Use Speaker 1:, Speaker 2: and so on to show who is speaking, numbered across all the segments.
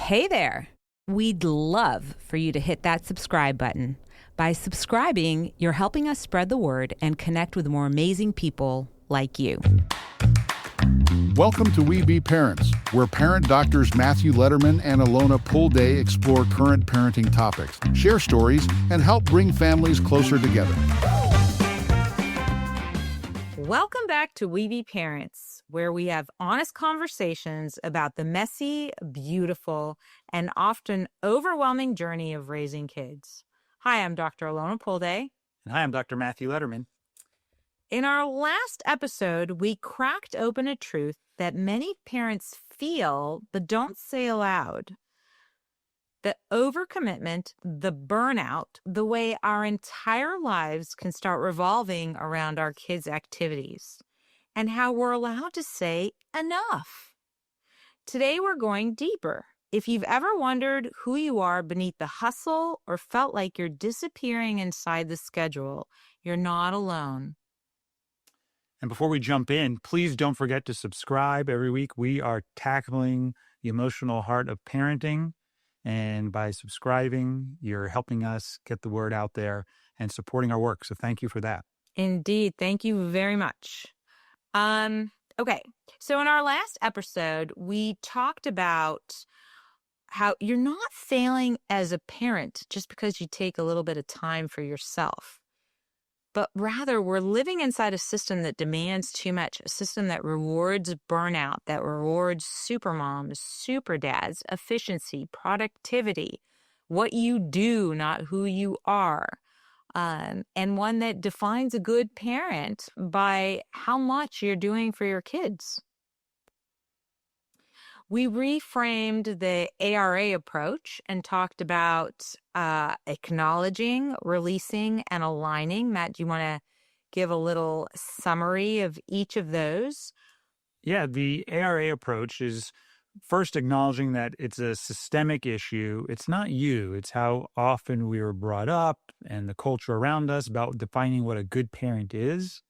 Speaker 1: Hey there. We'd love for you to hit that subscribe button. By subscribing, you're helping us spread the word and connect with more amazing people like you.
Speaker 2: Welcome to We Be Parents, where parent doctors Matthew Letterman and Alona Pulday explore current parenting topics, share stories, and help bring families closer together.
Speaker 1: Welcome back to We Be Parents, where we have honest conversations about the messy, beautiful, and often overwhelming journey of raising kids. Hi, I'm Dr. Alona Pulday.
Speaker 3: And hi, I'm Dr. Matthew Letterman.
Speaker 1: In our last episode, we cracked open a truth that many parents feel but don't say aloud. The overcommitment, the burnout, the way our entire lives can start revolving around our kids' activities, and how we're allowed to say enough. Today, we're going deeper. If you've ever wondered who you are beneath the hustle or felt like you're disappearing inside the schedule, you're not alone.
Speaker 3: And before we jump in, please don't forget to subscribe. Every week we are tackling the emotional heart of parenting. And by subscribing, you're helping us get the word out there and supporting our work. So thank you for that.
Speaker 1: Indeed. Thank you very much. Okay. So in our last episode, we talked about how you're not failing as a parent just because you take a little bit of time for yourself. But rather, we're living inside a system that demands too much, a system that rewards burnout, that rewards super moms, super dads, efficiency, productivity, what you do, not who you are, and one that defines a good parent by how much you're doing for your kids. We reframed the ARA approach and talked about acknowledging, releasing, and aligning. Matt, do you want to give a little summary of each of those?
Speaker 3: Yeah, the ARA approach is first acknowledging that it's a systemic issue. It's not you. It's how often we were brought up and the culture around us about defining what a good parent is.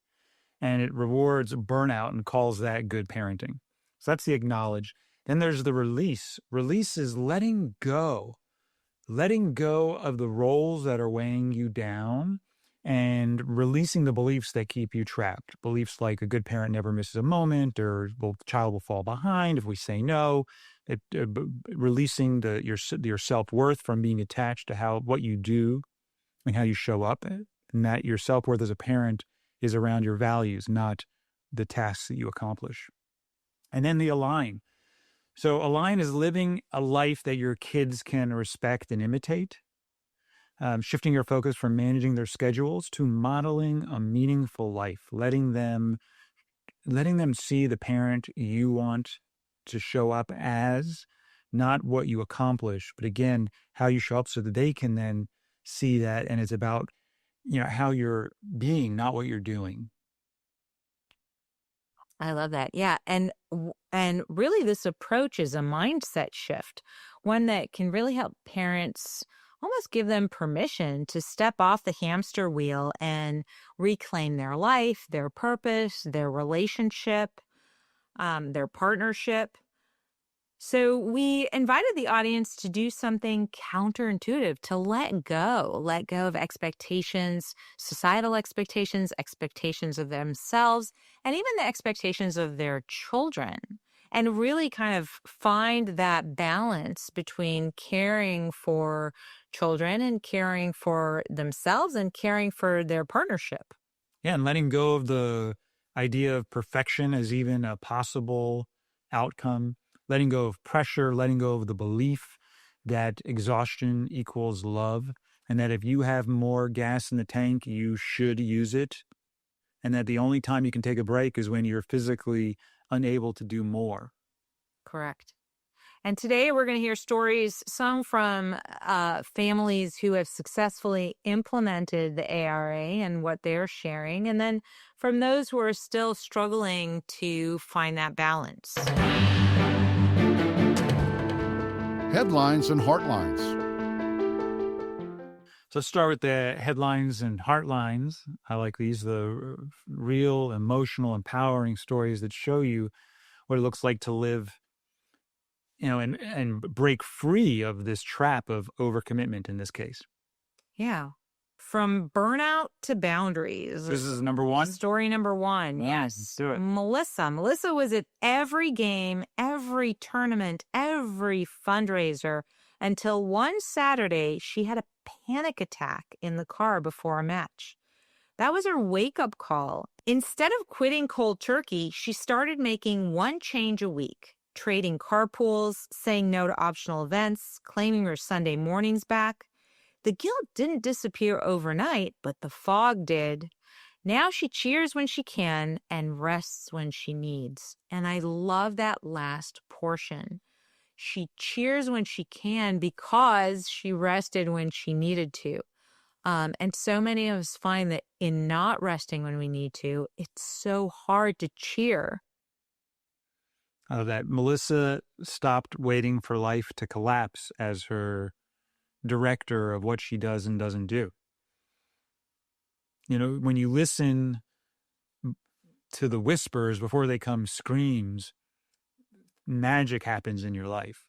Speaker 3: And it rewards burnout and calls that good parenting. So that's the acknowledge. Then there's the release. Release is letting go of the roles that are weighing you down and releasing the beliefs that keep you trapped. Beliefs like a good parent never misses a moment, or the child will fall behind if we say no. Releasing your self-worth from being attached to what you do and how you show up, and that your self-worth as a parent is around your values, not the tasks that you accomplish. And then the align. So align is living a life that your kids can respect and imitate, shifting your focus from managing their schedules to modeling a meaningful life, letting them see the parent you want to show up as, not what you accomplish, but again, how you show up so that they can then see that. And it's about, how you're being, not what you're doing.
Speaker 1: I love that. Yeah. And really this approach is a mindset shift, one that can really help parents almost give them permission to step off the hamster wheel and reclaim their life, their purpose, their relationship, their partnership. So we invited the audience to do something counterintuitive, to let go of expectations, societal expectations, expectations of themselves, and even the expectations of their children, and really kind of find that balance between caring for children and caring for themselves and caring for their partnership.
Speaker 3: Yeah, and letting go of the idea of perfection as even a possible outcome. Letting go of pressure, letting go of the belief that exhaustion equals love, and that if you have more gas in the tank, you should use it, and that the only time you can take a break is when you're physically unable to do more.
Speaker 1: Correct. And today we're going to hear stories, some from families who have successfully implemented the ARA and what they're sharing, and then from those who are still struggling to find that balance.
Speaker 2: Headlines and Heartlines.
Speaker 3: So let's start with the headlines and heartlines. I like these, the real, emotional, empowering stories that show you what it looks like to live and break free of this trap of overcommitment in this case.
Speaker 1: Yeah. From burnout to boundaries.
Speaker 3: This is number one?
Speaker 1: Story number one.
Speaker 3: Yeah,
Speaker 1: Yes.
Speaker 3: let's do it.
Speaker 1: Melissa was at every game, every tournament, every fundraiser until one Saturday she had a panic attack in the car before a match. That was her wake-up call. Instead of quitting cold turkey, she started making one change a week, trading carpools, saying no to optional events, claiming her Sunday mornings back. The guilt didn't disappear overnight, but the fog did. Now she cheers when she can and rests when she needs. And I love that last portion. She cheers when she can because she rested when she needed to. And so many of us find that in not resting when we need to, it's so hard to cheer.
Speaker 3: That Melissa stopped waiting for life to collapse as her director of what she does and doesn't do. When you listen to the whispers before they come screams, magic happens in your life.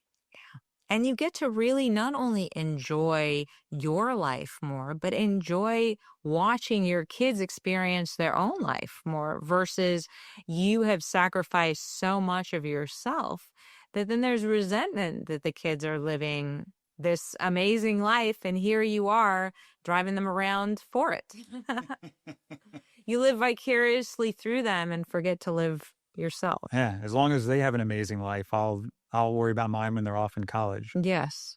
Speaker 1: And you get to really not only enjoy your life more, but enjoy watching your kids experience their own life more versus you have sacrificed so much of yourself that then there's resentment that the kids are living this amazing life and here you are driving them around for it. You live vicariously through them and forget to live yourself.
Speaker 3: Yeah, as long as they have an amazing life, I'll worry about mine when they're off in college.
Speaker 1: Yes.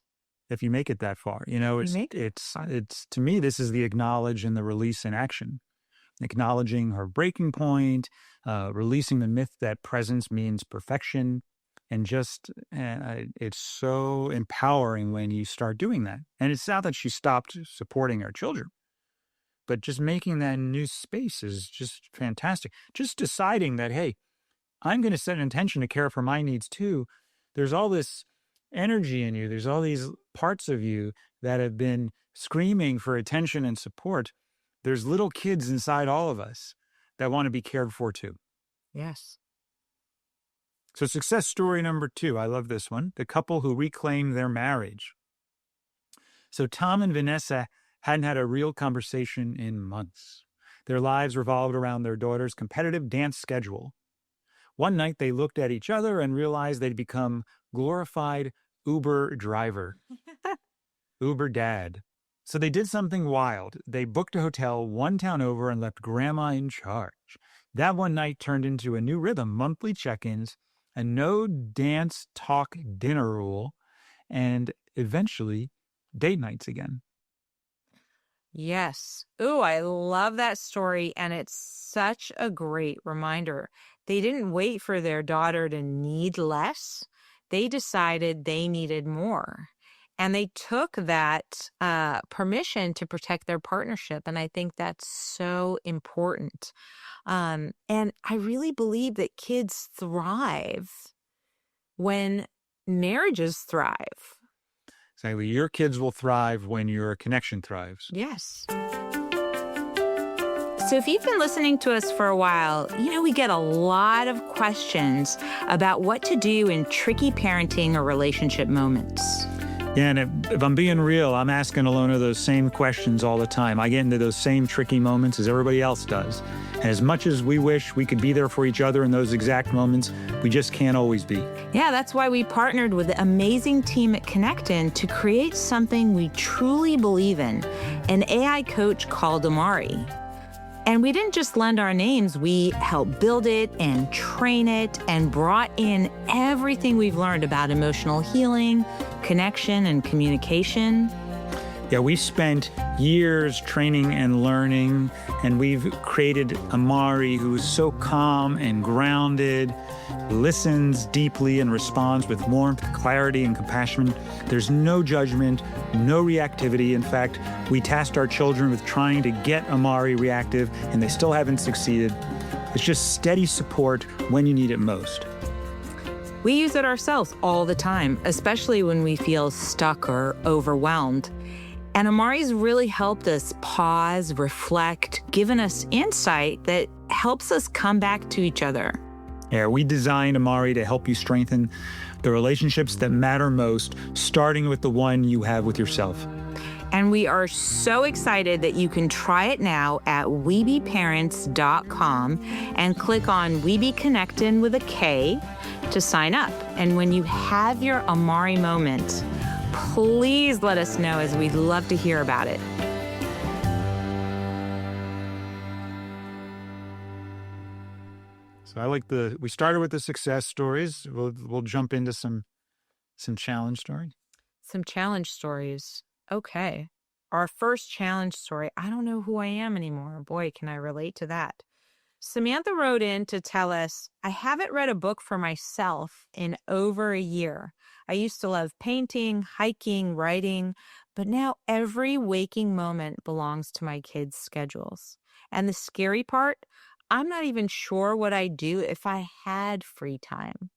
Speaker 3: If you make it that far, it's to me, this is the acknowledge and the release in action. Acknowledging her breaking point, releasing the myth that presence means perfection, and it's so empowering when you start doing that. And it's not that she stopped supporting her children, but just making that new space is just fantastic. Just deciding that, hey, I'm going to set an intention to care for my needs too. There's all this energy in you. There's all these parts of you that have been screaming for attention and support. There's little kids inside all of us that want to be cared for too.
Speaker 1: Yes.
Speaker 3: So success story number 2. I love this one. The couple who reclaimed their marriage. So Tom and Vanessa hadn't had a real conversation in months. Their lives revolved around their daughter's competitive dance schedule. One night they looked at each other and realized they'd become glorified Uber driver, Uber dad. So they did something wild. They booked a hotel one town over and left grandma in charge. That one night turned into a new rhythm, monthly check-ins, a no dance, talk, dinner rule, and eventually date nights again.
Speaker 1: Yes. Ooh, I love that story. And it's such a great reminder. They didn't wait for their daughter to need less. They decided they needed more. And they took that permission to protect their partnership. And I think that's so important. And I really believe that kids thrive when marriages thrive.
Speaker 3: Exactly. Your kids will thrive when your connection thrives.
Speaker 1: Yes. So if you've been listening to us for a while, we get a lot of questions about what to do in tricky parenting or relationship moments.
Speaker 3: Yeah, and if I'm being real, I'm asking Alona those same questions all the time. I get into those same tricky moments as everybody else does. And as much as we wish we could be there for each other in those exact moments, we just can't always be.
Speaker 1: Yeah, that's why we partnered with the amazing team at Connectin to create something we truly believe in, an AI coach called Amari. And we didn't just lend our names, we helped build it and train it and brought in everything we've learned about emotional healing, connection, and communication.
Speaker 3: Yeah, we spent years training and learning, and we've created Amari, who is so calm and grounded, listens deeply and responds with warmth, clarity, and compassion. There's no judgment, no reactivity. In fact, we tasked our children with trying to get Amari reactive, and they still haven't succeeded. It's just steady support when you need it most.
Speaker 1: We use it ourselves all the time, especially when we feel stuck or overwhelmed. And Amari's really helped us pause, reflect, given us insight that helps us come back to each other.
Speaker 3: Yeah, we designed Amari to help you strengthen the relationships that matter most, starting with the one you have with yourself.
Speaker 1: And we are so excited that you can try it now at weebeparents.com and click on We Be Connectin' with a K to sign up. And when you have your Amari moment, please let us know, as we'd love to hear about it.
Speaker 3: So I like we started with the success stories. We'll jump into some challenge stories.
Speaker 1: Some challenge stories. Okay. Our first challenge story. I don't know who I am anymore. Boy, can I relate to that. Samantha wrote in to tell us, I haven't read a book for myself in over a year. I used to love painting, hiking, writing, but now every waking moment belongs to my kids' schedules. And the scary part, I'm not even sure what I'd do if I had free time.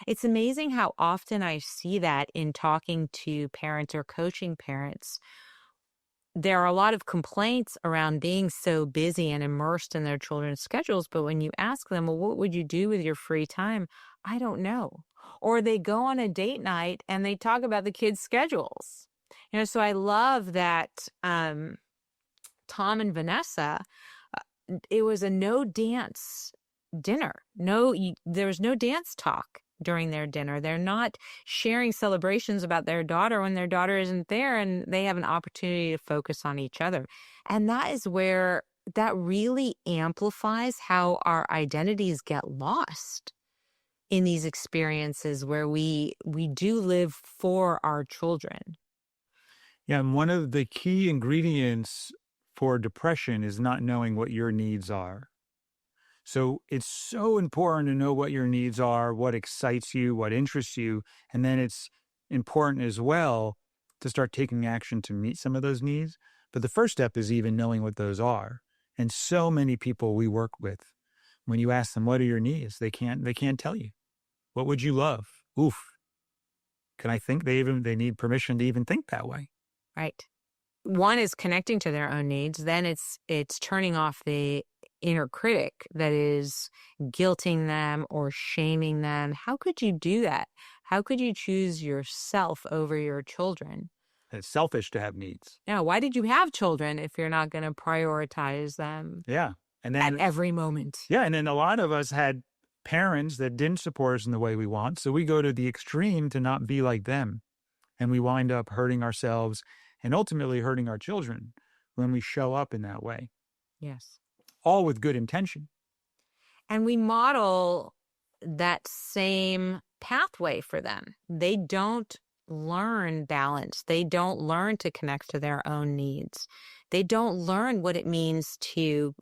Speaker 1: It's amazing how often I see that in talking to parents or coaching parents. There are a lot of complaints around being so busy and immersed in their children's schedules, but when you ask them, well, what would you do with your free time? I don't know. Or they go on a date night and they talk about the kids' schedules. So I love that Tom and Vanessa, it was a no dance dinner. There was no dance talk during their dinner. They're not sharing celebrations about their daughter when their daughter isn't there, and they have an opportunity to focus on each other. And that is where that really amplifies how our identities get lost in these experiences where we do live for our children.
Speaker 3: Yeah, and one of the key ingredients for depression is not knowing what your needs are. So it's so important to know what your needs are, what excites you, what interests you. And then it's important as well to start taking action to meet some of those needs. But the first step is even knowing what those are. And so many people we work with, when you ask them, what are your needs? They can't tell you. What would you love? Oof. Can I think they need permission to even think that way?
Speaker 1: Right. One is connecting to their own needs. Then it's turning off the inner critic that is guilting them or shaming them. How could you do that? How could you choose yourself over your children?
Speaker 3: It's selfish to have needs.
Speaker 1: Now, why did you have children if you're not going to prioritize them
Speaker 3: Yeah. And
Speaker 1: at
Speaker 3: then
Speaker 1: every moment?
Speaker 3: Yeah. And then a lot of us had parents that didn't support us in the way we want. So we go to the extreme to not be like them. And we wind up hurting ourselves and ultimately hurting our children when we show up in that way.
Speaker 1: Yes.
Speaker 3: All with good intention.
Speaker 1: And we model that same pathway for them. They don't learn balance. They don't learn to connect to their own needs. They don't learn what it means to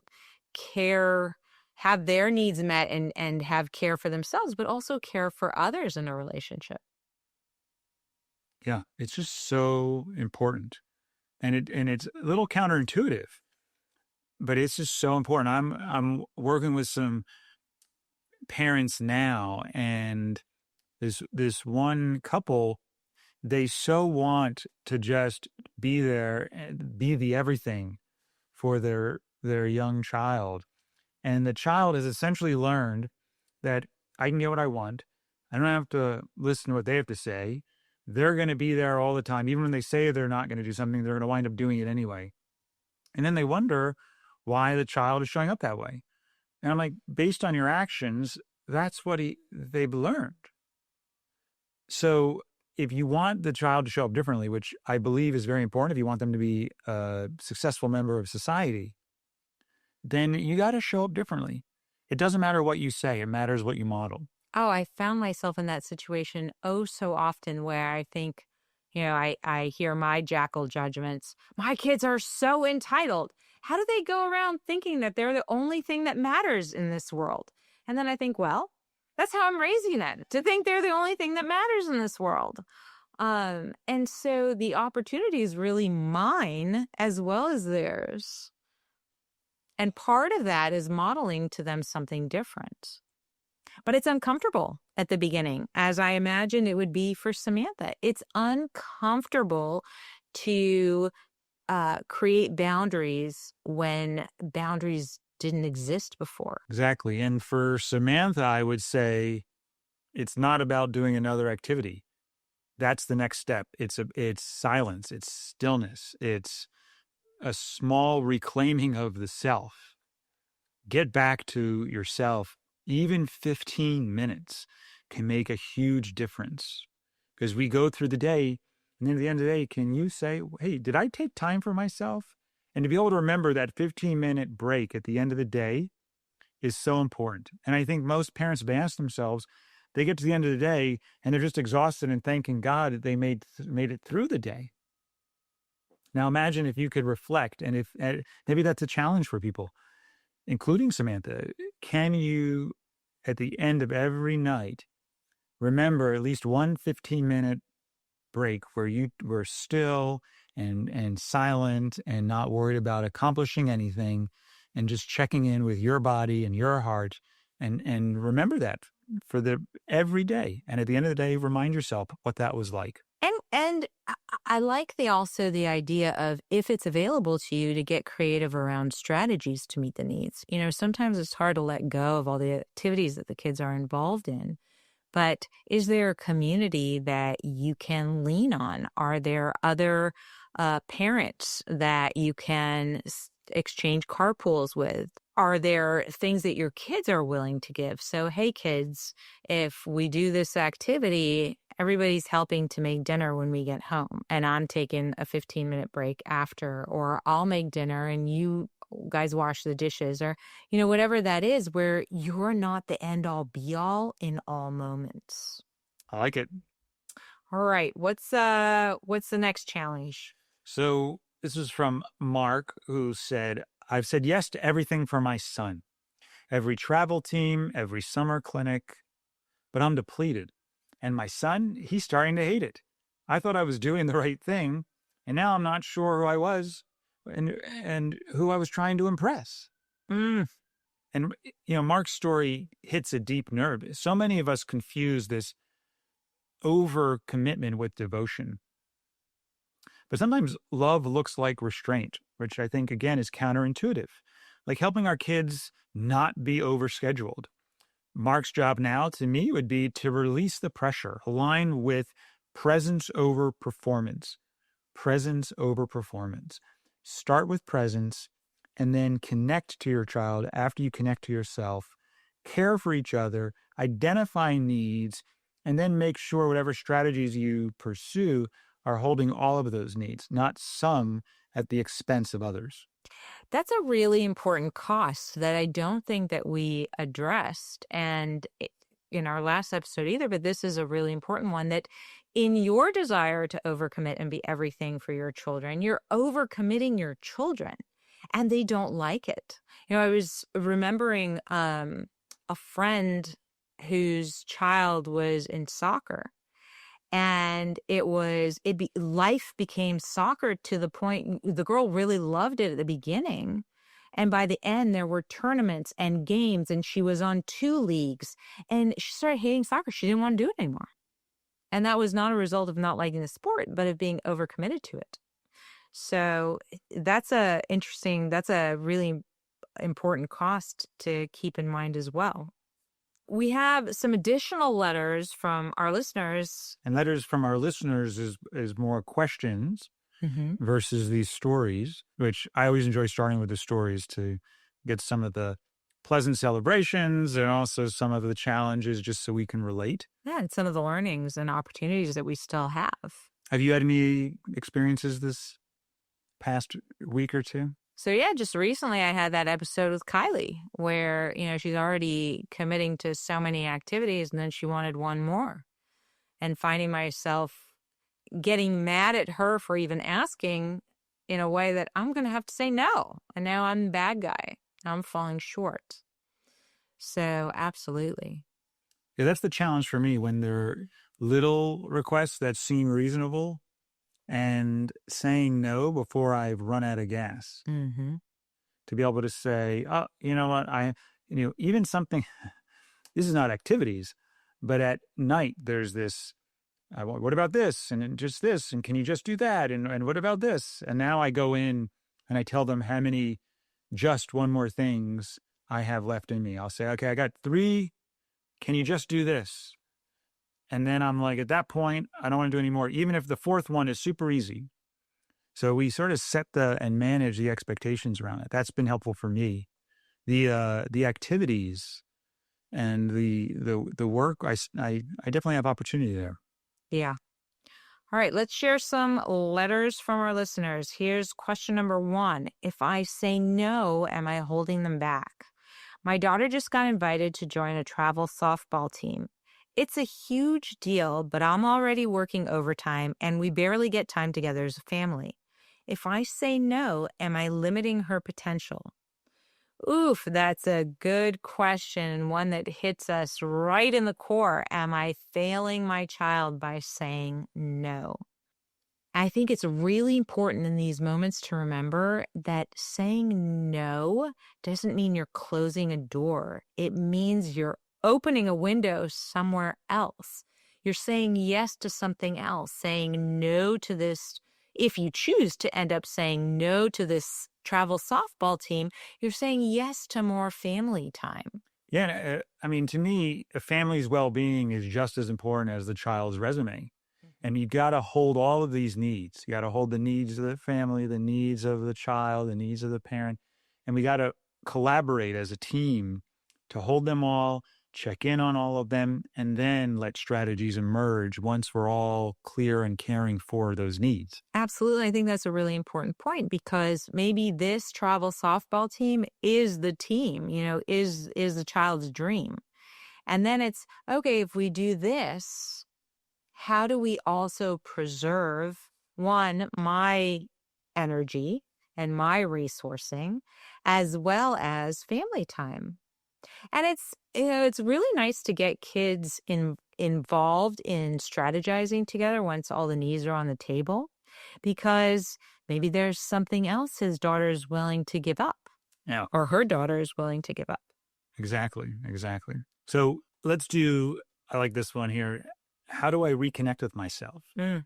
Speaker 1: care, have their needs met and have care for themselves, but also care for others in a relationship.
Speaker 3: Yeah, it's just so important. And it's a little counterintuitive, but it's just so important. I'm working with some parents now, and this one couple, they so want to just be there and be the everything for their young child. And the child has essentially learned that I can get what I want. I don't have to listen to what they have to say. They're going to be there all the time. Even when they say they're not going to do something, they're going to wind up doing it anyway. And then they wonder why the child is showing up that way. And I'm like, based on your actions, that's what they've learned. So if you want the child to show up differently, which I believe is very important, if you want them to be a successful member of society, then you got to show up differently. It doesn't matter what you say. It matters what you model.
Speaker 1: Oh, I found myself in that situation oh so often where I think, I hear my jackal judgments. My kids are so entitled. How do they go around thinking that they're the only thing that matters in this world? And then I think, well, that's how I'm raising it, to think they're the only thing that matters in this world. And so the opportunity is really mine as well as theirs. And part of that is modeling to them something different. But it's uncomfortable at the beginning, as I imagine it would be for Samantha. It's uncomfortable to create boundaries when boundaries didn't exist before.
Speaker 3: Exactly. And for Samantha, I would say it's not about doing another activity. That's the next step. It's silence, it's stillness, it's a small reclaiming of the self. Get back to yourself. Even 15 minutes can make a huge difference because we go through the day, and then at the end of the day, can you say, hey, did I take time for myself? And to be able to remember that 15-minute break at the end of the day is so important. And I think most parents have asked themselves, they get to the end of the day and they're just exhausted and thanking God that they made it through the day. Now imagine if you could reflect, and if maybe that's a challenge for people, including Samantha. Can you, at the end of every night, remember at least one 15-minute break where you were still and silent and not worried about accomplishing anything and just checking in with your body and your heart, and remember that for every day. And at the end of the day, remind yourself what that was like.
Speaker 1: And I like the idea of, if it's available to you, to get creative around strategies to meet the needs. Sometimes it's hard to let go of all the activities that the kids are involved in. But is there a community that you can lean on? Are there other parents that you can exchange carpools with? Are there things that your kids are willing to give? So, hey, kids, if we do this activity, everybody's helping to make dinner when we get home, and I'm taking a 15-minute break after, or I'll make dinner and you guys wash the dishes, or whatever that is, where you're not the end all be all in all moments.
Speaker 3: I like it.
Speaker 1: All right, what's the next challenge?
Speaker 3: So this is from Mark, who said, I've said yes to everything for my son, every travel team, every summer clinic, but I'm depleted. And my son, he's starting to hate it. I thought I was doing the right thing, and now I'm not sure who I was and who I was trying to impress. And, Mark's story hits a deep nerve. So many of us confuse this overcommitment with devotion. But sometimes love looks like restraint, which I think, again, is counterintuitive, like helping our kids not be overscheduled. Mark's job now, to me, would be to release the pressure, align with presence over performance. Presence over performance. Start with presence and then connect to your child after you connect to yourself. Care for each other, identify needs, and then make sure whatever strategies you pursue are holding all of those needs, not some at the expense of others.
Speaker 1: That's a really important cost that I don't think that we addressed in our last episode either, but this is a really important one, that in your desire to overcommit and be everything for your children, you're overcommitting your children and they don't like it. I was remembering a friend whose child was in soccer. And life became soccer to the point the girl really loved it at the beginning. And by the end, there were tournaments and games, and she was on 2 leagues, and she started hating soccer. She didn't want to do it anymore. And that was not a result of not liking the sport, but of being overcommitted to it. So that's a really important cost to keep in mind as well. We have some additional letters from our listeners.
Speaker 3: And letters from our listeners is more questions versus these stories, which I always enjoy starting with the stories to get some of the pleasant celebrations and also some of the challenges just so we can relate.
Speaker 1: Yeah, and some of the learnings and opportunities that we still have.
Speaker 3: Have you had any experiences this past week or two?
Speaker 1: So yeah, just recently I had that episode with Kylie where, she's already committing to so many activities and then she wanted one more. And finding myself getting mad at her for even asking in a way that I'm going to have to say no. And now I'm the bad guy. I'm falling short. So absolutely.
Speaker 3: Yeah, that's the challenge for me when there are little requests that seem reasonable and saying no before I've run out of gas. To be able to say, oh, you know what, even something, this is not activities, but at night there's this, what about this? And just this, and can you just do that? And what about this? And now I go in and I tell them how many just one more things I have left in me. I'll say, okay, I got 3. Can you just do this? And then I'm like, at that point, I don't want to do any more, even if the 4th one is super easy. So we sort of set and manage the expectations around it. That's been helpful for me. The activities and the work, I definitely have opportunity there.
Speaker 1: Yeah. All right, let's share some letters from our listeners. Here's question number 1. If I say no, am I holding them back? My daughter just got invited to join a travel softball team. It's a huge deal, but I'm already working overtime and we barely get time together as a family. If I say no, am I limiting her potential? Oof, that's a good question, one that hits us right in the core. Am I failing my child by saying no? I think it's really important in these moments to remember that saying no doesn't mean you're closing a door. It means you're opening a window somewhere else. You're saying yes to something else, saying no to this. If you choose to end up saying no to this travel softball team, you're saying yes to more family time.
Speaker 3: Yeah, I mean, to me, a family's well-being is just as important as the child's resume. And you got to hold all of these needs. You got to hold the needs of the family, the needs of the child, the needs of the parent. And we got to collaborate as a team to hold them all, check in on all of them, and then let strategies emerge once we're all clear and caring for those needs.
Speaker 1: Absolutely. I think that's a really important point because maybe this travel softball team is the team, is the child's dream. And then it's, okay, if we do this, how do we also preserve, one, my energy and my resourcing, as well as family time? And it's really nice to get kids involved in strategizing together once all the needs are on the table, because maybe there's something else his daughter is willing to give up,
Speaker 3: Yeah,
Speaker 1: or her daughter is willing to give up.
Speaker 3: exactly. So I like this one here. How do I reconnect with myself?
Speaker 1: Mm.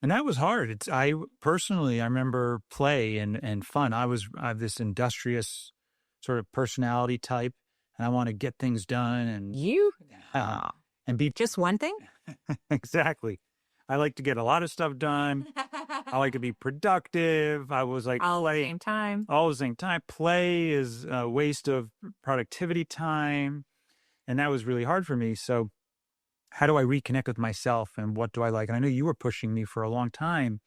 Speaker 3: And that was hard. I remember play and fun. I have this industrious sort of personality type, and I want to get things done and be
Speaker 1: Just one thing?
Speaker 3: exactly. I like to get a lot of stuff done. I like to be productive. I was like,
Speaker 1: All at the same time.
Speaker 3: all at the same time. Play is a waste of productivity time. And that was really hard for me. So how do I reconnect with myself and what do I like? And I know you were pushing me for a long time,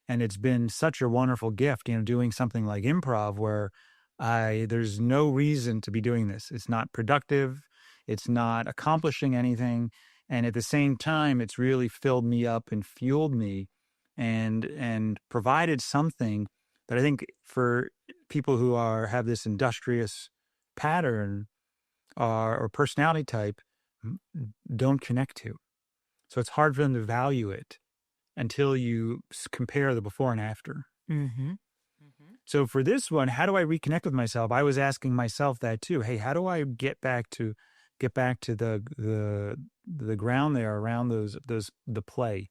Speaker 3: and it's been such a wonderful gift, doing something like improv where there's no reason to be doing this. It's not productive. It's not accomplishing anything. And at the same time, it's really filled me up and fueled me and provided something that I think for people who have this industrious pattern or personality type don't connect to. So it's hard for them to value it until you compare the before and after.
Speaker 1: Mm-hmm.
Speaker 3: So for this one, how do I reconnect with myself? I was asking myself that too. Hey, how do I get back to the ground there around the play?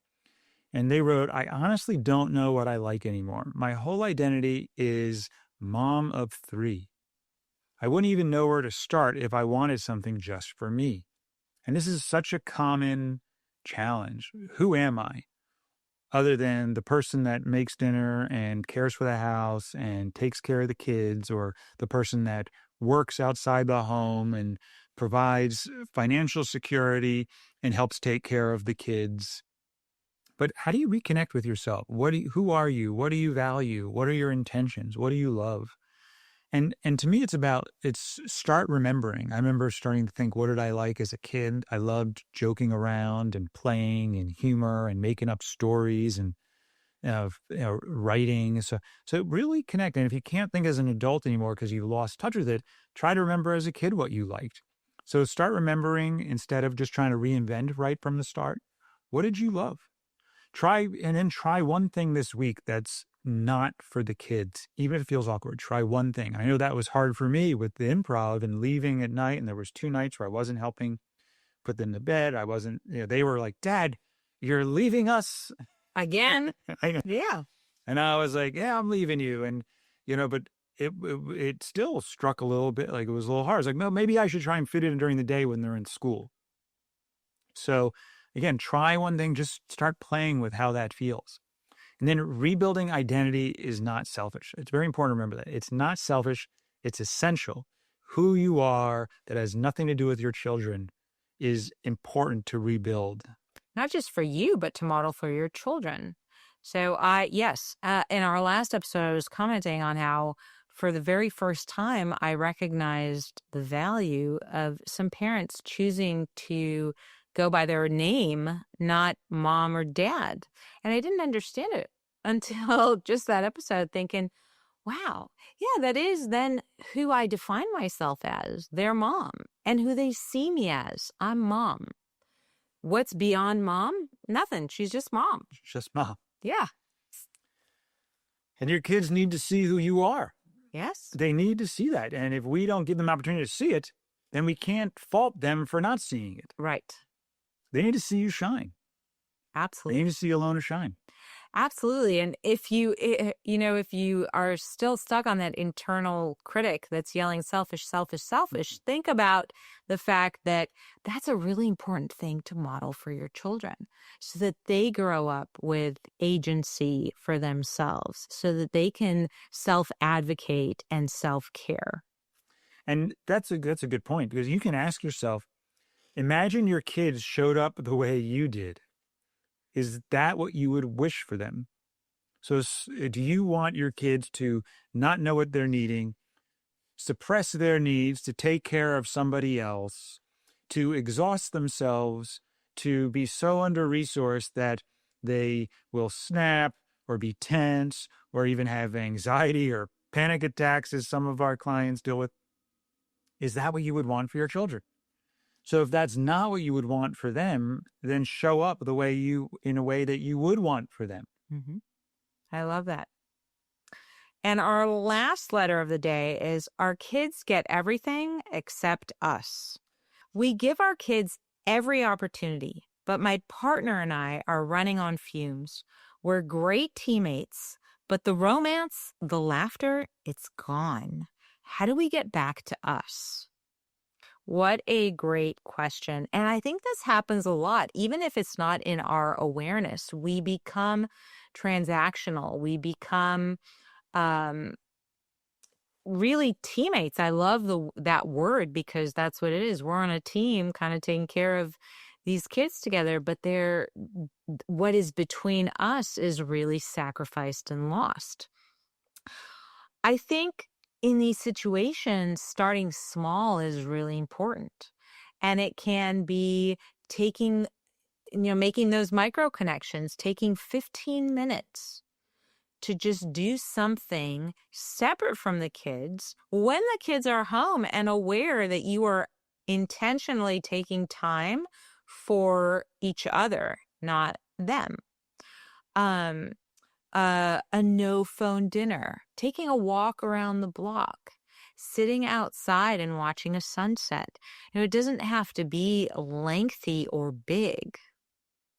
Speaker 3: And they wrote, I honestly don't know what I like anymore. My whole identity is mom of 3. I wouldn't even know where to start if I wanted something just for me. And this is such a common challenge. Who am I? Other than the person that makes dinner and cares for the house and takes care of the kids, or the person that works outside the home and provides financial security and helps take care of the kids. But how do you reconnect with yourself? Who are you? What do you value? What are your intentions? What do you love? And to me, it's start remembering. I remember starting to think, what did I like as a kid? I loved joking around and playing and humor and making up stories and writing. So really connect. And if you can't think as an adult anymore because you've lost touch with it, try to remember as a kid what you liked. So start remembering instead of just trying to reinvent right from the start. What did you love? Try one thing this week that's not for the kids, even if it feels awkward. Try one thing. I know that was hard for me with the improv and leaving at night. And there was 2 nights where I wasn't helping put them to bed. I wasn't, they were like, Dad, you're leaving us
Speaker 1: Again?
Speaker 3: I know.
Speaker 1: Yeah.
Speaker 3: And I was like, yeah, I'm leaving you. And, but it still struck a little bit like it was a little hard. It's like, no, maybe I should try and fit it in during the day when they're in school. So again, try one thing, just start playing with how that feels. And then rebuilding identity is not selfish. It's very important to remember that. It's not selfish. It's essential. Who you are, that has nothing to do with your children, is important to rebuild.
Speaker 1: Not just for you, but to model for your children. So yes, in our last episode, I was commenting on how for the very first time, I recognized the value of some parents choosing to go by their name, not mom or dad. And I didn't understand it until just that episode, thinking, wow, yeah, that is then who I define myself as, their mom, and who they see me as. I'm mom. What's beyond mom? Nothing. She's just mom.
Speaker 3: It's just mom.
Speaker 1: Yeah.
Speaker 3: And your kids need to see who you are.
Speaker 1: Yes.
Speaker 3: They need to see that. And if we don't give them opportunity to see it, then we can't fault them for not seeing it.
Speaker 1: Right.
Speaker 3: They need to see you shine.
Speaker 1: Absolutely.
Speaker 3: They need to see Alona shine.
Speaker 1: Absolutely. And if if you are still stuck on that internal critic that's yelling selfish, selfish, selfish, think about the fact that that's a really important thing to model for your children so that they grow up with agency for themselves, so that they can self-advocate and self-care.
Speaker 3: And that's a good point, because you can ask yourself, imagine your kids showed up the way you did. Is that what you would wish for them? So do you want your kids to not know what they're needing, suppress their needs, to take care of somebody else, to exhaust themselves, to be so under-resourced that they will snap or be tense or even have anxiety or panic attacks, as some of our clients deal with? Is that what you would want for your children? So if that's not what you would want for them, then show up in a way that you would want for them.
Speaker 1: Mm-hmm. I love that. And our last letter of the day is, our kids get everything except us. We give our kids every opportunity, but my partner and I are running on fumes. We're great teammates, but the romance, the laughter, it's gone. How do we get back to us? What a great question. And I think this happens a lot, even if it's not in our awareness. We become transactional. We become really teammates. I love that word, because that's what it is. We're on a team kind of taking care of these kids together, but what is between us is really sacrificed and lost. I think in these situations, starting small is really important. And it can be making those micro connections, taking 15 minutes to just do something separate from the kids when the kids are home, and aware that you are intentionally taking time for each other, not them. A no phone dinner, taking a walk around the block, sitting outside and watching a sunset. It doesn't have to be lengthy or big,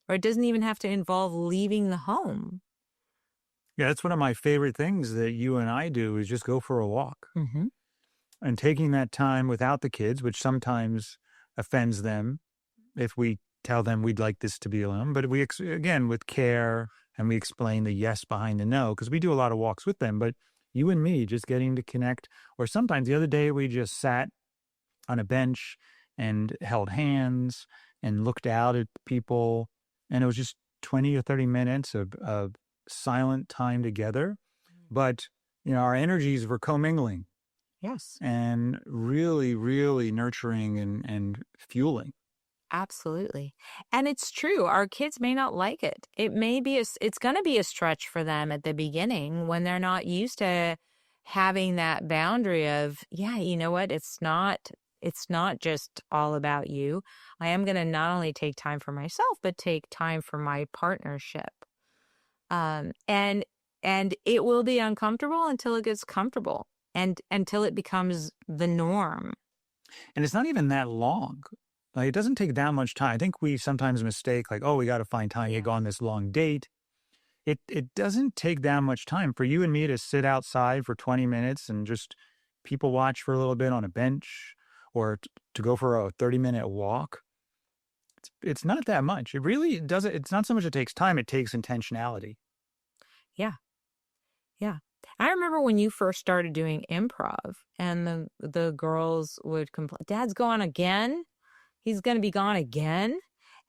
Speaker 1: or it doesn't even have to involve leaving the home.
Speaker 3: Yeah, that's one of my favorite things that you and I do, is just go for a walk.
Speaker 1: Mm-hmm.
Speaker 3: And taking that time without the kids, which sometimes offends them if we tell them we'd like this to be alone. But again, with care, and we explain the yes behind the no, because we do a lot of walks with them. But you and me just getting to connect. Or sometimes the other day we just sat on a bench and held hands and looked out at people. And it was just 20 or 30 minutes of silent time together. But, our energies were commingling.
Speaker 1: Yes.
Speaker 3: And really, really nurturing and fueling.
Speaker 1: Absolutely. And it's true. Our kids may not like it. It's going to be a stretch for them at the beginning when they're not used to having that boundary of, yeah, you know what? It's not just all about you. I am going to not only take time for myself, but take time for my partnership. And it will be uncomfortable until it gets comfortable, and until it becomes the norm.
Speaker 3: And it's not even that long. Like, it doesn't take that much time. I think we sometimes mistake, like, oh, we got to find time to go on this long date. it doesn't take that much time for you and me to sit outside for 20 minutes and just people watch for a little bit on a bench or to go for a 30-minute walk. It's not that much. It really doesn't. It's not so much it takes time, it takes intentionality.
Speaker 1: Yeah. Yeah. I remember when you first started doing improv and the girls would complain, Dad's gone again. He's going to be gone again.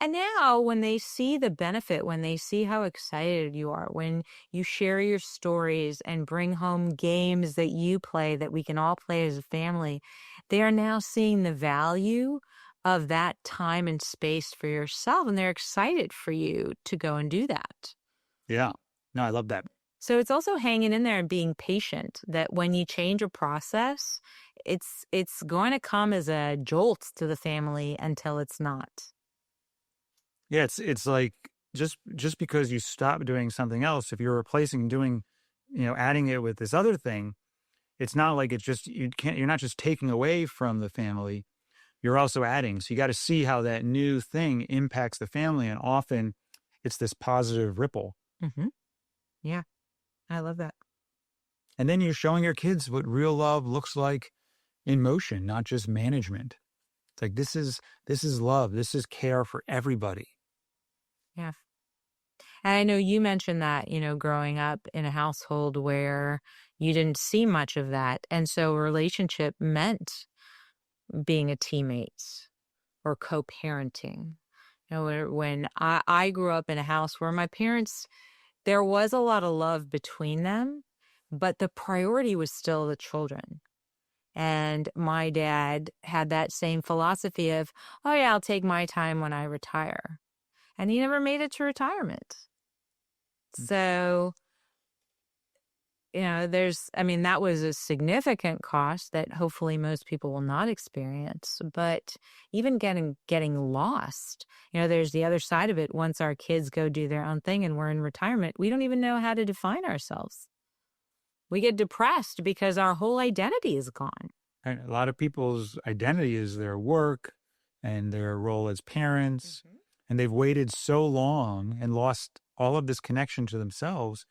Speaker 1: And now when they see the benefit, when they see how excited you are, when you share your stories and bring home games that you play that we can all play as a family, they are now seeing the value of that time and space for yourself. And they're excited for you to go and do that.
Speaker 3: Yeah. No, I love that.
Speaker 1: So it's also hanging in there and being patient that when you change a process, it's going to come as a jolt to the family until it's not.
Speaker 3: Yeah, it's like just because you stop doing something else, if you're replacing doing, adding it with this other thing, it's not like it's just you're not just taking away from the family, you're also adding. So you got to see how that new thing impacts the family, and often it's this positive ripple.
Speaker 1: Mm-hmm. Yeah, I love that.
Speaker 3: And then you're showing your kids what real love looks like in motion, not just management. It's like this is love, this is care for everybody.
Speaker 1: Yeah. And I know you mentioned that, growing up in a household where you didn't see much of that. And so a relationship meant being a teammate or co-parenting. When I grew up in a house where my parents, there was a lot of love between them, but the priority was still the children. And my dad had that same philosophy of, oh yeah, I'll take my time when I retire. And he never made it to retirement. So, that was a significant cost that hopefully most people will not experience. But even getting lost, there's the other side of it. Once our kids go do their own thing and we're in retirement, we don't even know how to define ourselves. We get depressed because our whole identity is gone.
Speaker 3: And a lot of people's identity is their work and their role as parents. Mm-hmm. And they've waited so long and lost all of this connection to themselves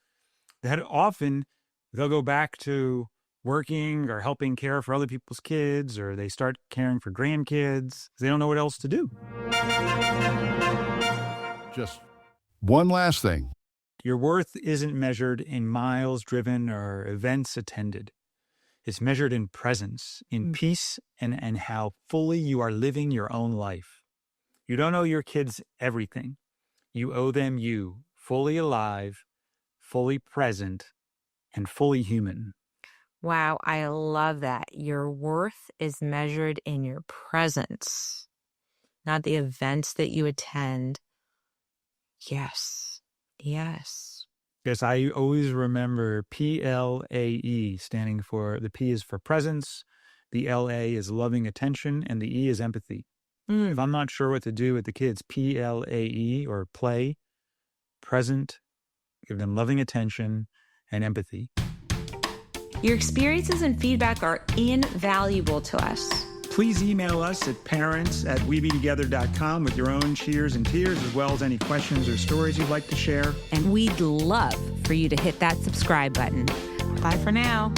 Speaker 3: that often they'll go back to working or helping care for other people's kids, or they start caring for grandkids. They don't know what else to do.
Speaker 2: Just one last thing.
Speaker 3: Your worth isn't measured in miles driven or events attended. It's measured in presence, in peace, and how fully you are living your own life. You don't owe your kids everything. You owe them you, fully alive, fully present, and fully human.
Speaker 1: Wow, I love that. Your worth is measured in your presence, not the events that you attend. Yes. Yes.
Speaker 3: Yes, I always remember PLAE, standing for, the P is for presence, the LA is loving attention, and the E is empathy. If I'm not sure what to do with the kids, PLAE or play, present, give them loving attention and empathy.
Speaker 1: Your experiences and feedback are invaluable to us.
Speaker 3: Please email us at parents@webetogether.com with your own cheers and tears, as well as any questions or stories you'd like to share.
Speaker 1: And we'd love for you to hit that subscribe button. Bye for now.